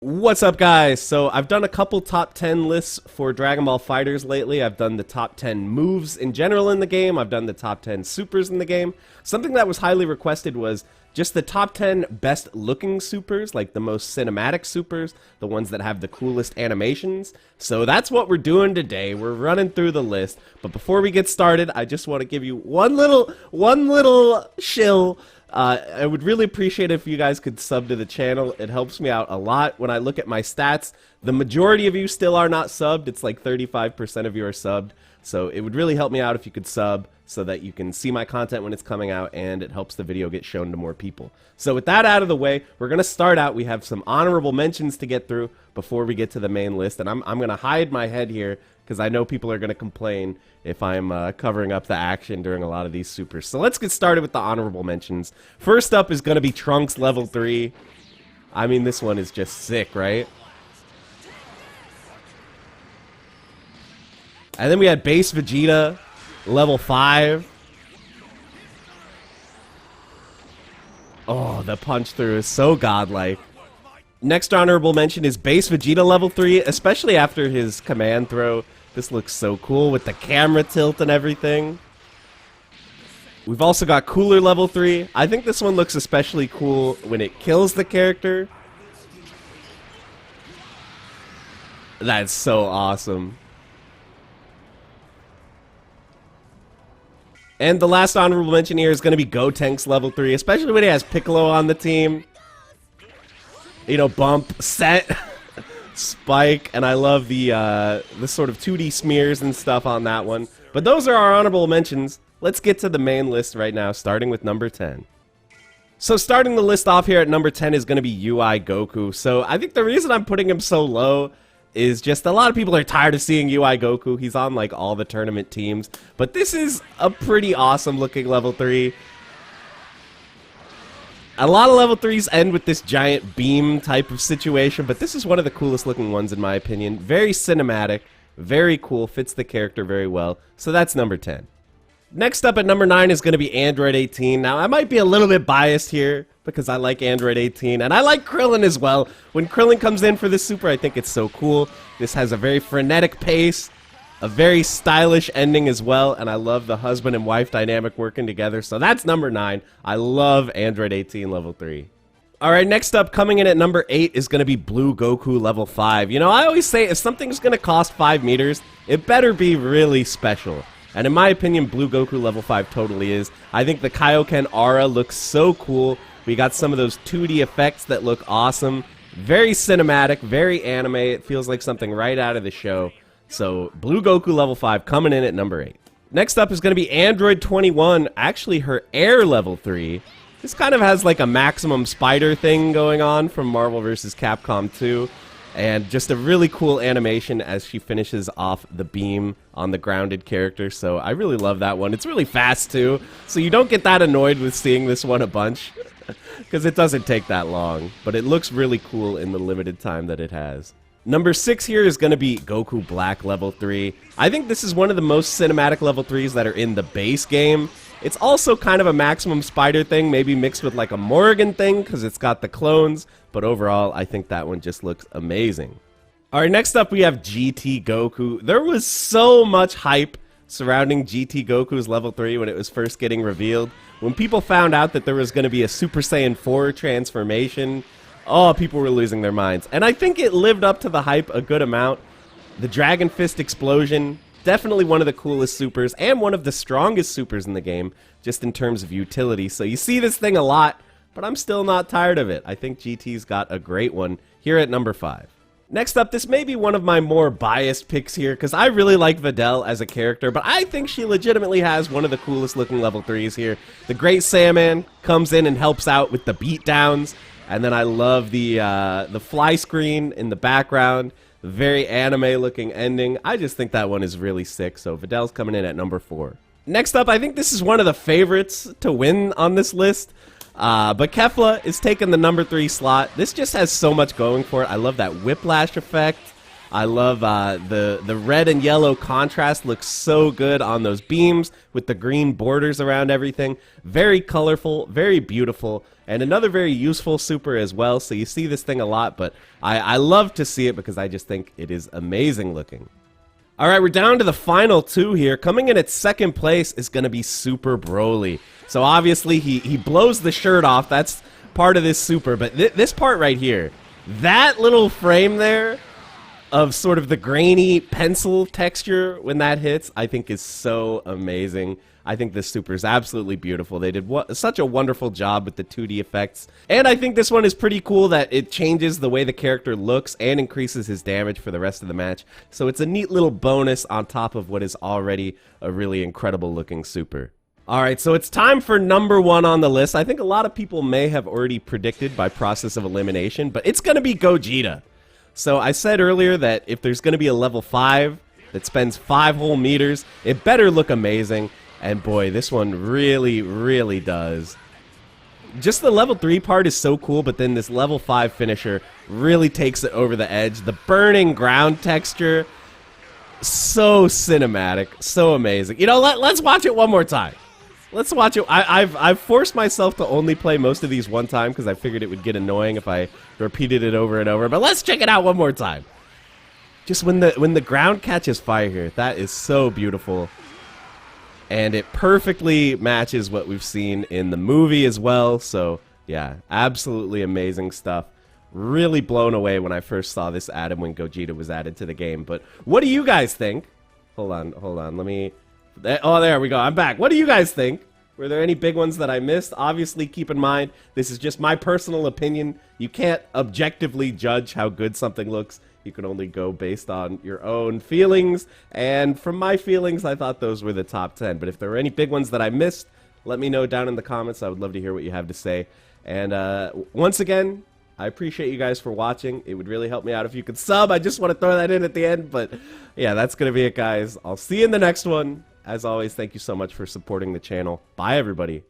What's up, guys? So I've done a couple top 10 lists for Dragon Ball FighterZ lately. I've done the top 10 moves in general in the game. I've done the top 10 supers in the game. Something that was highly requested was just the top 10 best looking supers, like the most cinematic supers, the ones that have the coolest animations. So that's what we're doing today. We're running through the list. But before we get started, I just want to give you one little shill. I would really appreciate it if you guys could sub to the channel. It helps me out a lot. When I look at my stats, the majority of you still are not subbed. It's like 35% of you are subbed. So it would really help me out if you could sub so that you can see my content when it's coming out, and it helps the video get shown to more people. So with that out of the way, we're going to start out. We have some honorable mentions to get through before we get to the main list. And I'm going to hide my head here because I know people are going to complain if I'm covering up the action during a lot of these supers. So let's get started with the honorable mentions. First up is going to be Trunks level 3. I mean, this one is just sick, right? And then we had base Vegeta level 5. Oh, the punch through is so godlike. Next honorable mention is base Vegeta level 3, especially after his command throw. This looks so cool with the camera tilt and everything. We've also got Cooler level 3. I think this one looks especially cool when it kills the character. That's so awesome. And the last honorable mention here is going to be Gotenks level 3, especially when he has Piccolo on the team. You know, bump, set, spike, and I love the sort of 2D smears and stuff on that one. But those are our honorable mentions. Let's get to the main list right now, starting with number 10. So starting the list off here at number 10 is going to be UI Goku. So I think the reason I'm putting him so low is just a lot of people are tired of seeing UI Goku. He's on like all the tournament teams. But this is a pretty awesome looking level 3. A lot of level 3s end with this giant beam type of situation, but this is one of the coolest looking ones in my opinion. Very cinematic, very cool, fits the character very well. So that's number 10. Next up at number 9 is going to be Android 18. Now I might be a little bit biased here because I like Android 18 and I like Krillin as well. When Krillin comes in for this super, I think it's so cool. This has a very frenetic pace, a very stylish ending as well, and I love the husband and wife dynamic working together. So that's number 9. I love Android 18 level 3. Alright, next up, coming in at number 8 is going to be Blue Goku level 5. You know, I always say if something's going to cost 5 meters, it better be really special. And in my opinion, Blue Goku level 5 totally is. I think the Kaioken aura looks so cool. We got some of those 2D effects that look awesome. Very cinematic, very anime. It feels like something right out of the show. So, Blue Goku level 5 coming in at number 8. Next up is going to be Android 21, actually her Air level 3. This kind of has like a maximum spider thing going on from Marvel vs. Capcom 2. And just a really cool animation as she finishes off the beam on the grounded character. So, I really love that one. It's really fast too, so you don't get that annoyed with seeing this one a bunch. Because it doesn't take that long. But it looks really cool in the limited time that it has. Number 6 here is going to be Goku Black level 3. I think this is one of the most cinematic level 3s that are in the base game. It's also kind of a maximum spider thing, maybe mixed with like a Morrigan thing because it's got the clones. But overall, I think that one just looks amazing. Alright, next up we have GT Goku. There was so much hype surrounding GT Goku's level 3 when it was first getting revealed. When people found out that there was going to be a Super Saiyan 4 transformation, oh, people were losing their minds. And I think it lived up to the hype a good amount. The Dragon Fist explosion, definitely one of the coolest supers and one of the strongest supers in the game, just in terms of utility. So you see this thing a lot, but I'm still not tired of it. I think GT's got a great one here at number 5. Next up, this may be one of my more biased picks here, because I really like Vedl as a character, but I think she legitimately has one of the coolest looking level 3s here. The Great Saiyaman comes in and helps out with the beatdowns. And then I love the fly screen in the background, very anime-looking ending. I just think that one is really sick, so Vedl's coming in at number 4. Next up, I think this is one of the favorites to win on this list, but Kefla is taking the number 3 slot. This just has so much going for it. I love that whiplash effect. I love the red and yellow contrast looks so good on those beams with the green borders around everything. Very colorful, very beautiful, and another very useful super as well. So you see this thing a lot, but I love to see it because I just think it is amazing looking. All right, we're down to the final two here. Coming in at second place is going to be Super Broly. So obviously he blows the shirt off. That's part of this super, but this part right here, that little frame there of sort of the grainy pencil texture when that hits, I think is so amazing. I think this super is absolutely beautiful. They did such a wonderful job with the 2D effects. And I think this one is pretty cool that it changes the way the character looks and increases his damage for the rest of the match. So it's a neat little bonus on top of what is already a really incredible looking super. Alright, so it's time for number one on the list. I think a lot of people may have already predicted by process of elimination, but it's going to be Gogeta. So I said earlier that if there's going to be a level 5 that spends 5 whole meters, it better look amazing. And boy, this one really, really does. Just the level 3 part is so cool, but then this level 5 finisher really takes it over the edge. The burning ground texture, so cinematic, so amazing. You know, let's watch it one more time. Let's watch it. I've forced myself to only play most of these one time because I figured it would get annoying if I repeated it over and over. But let's check it out one more time. Just when the ground catches fire here, that is so beautiful. And it perfectly matches what we've seen in the movie as well. So, yeah, absolutely amazing stuff. Really blown away when I first saw this add-in when Gogeta was added to the game. But what do you guys think? Hold on. Let me... Oh, there we go. I'm back. What do you guys think? Were there any big ones that I missed? Obviously, keep in mind, this is just my personal opinion. You can't objectively judge how good something looks. You can only go based on your own feelings. And from my feelings, I thought those were the top 10. But if there were any big ones that I missed, let me know down in the comments. I would love to hear what you have to say. And once again, I appreciate you guys for watching. It would really help me out if you could sub. I just want to throw that in at the end. But yeah, that's going to be it, guys. I'll see you in the next one. As always, thank you so much for supporting the channel. Bye, everybody.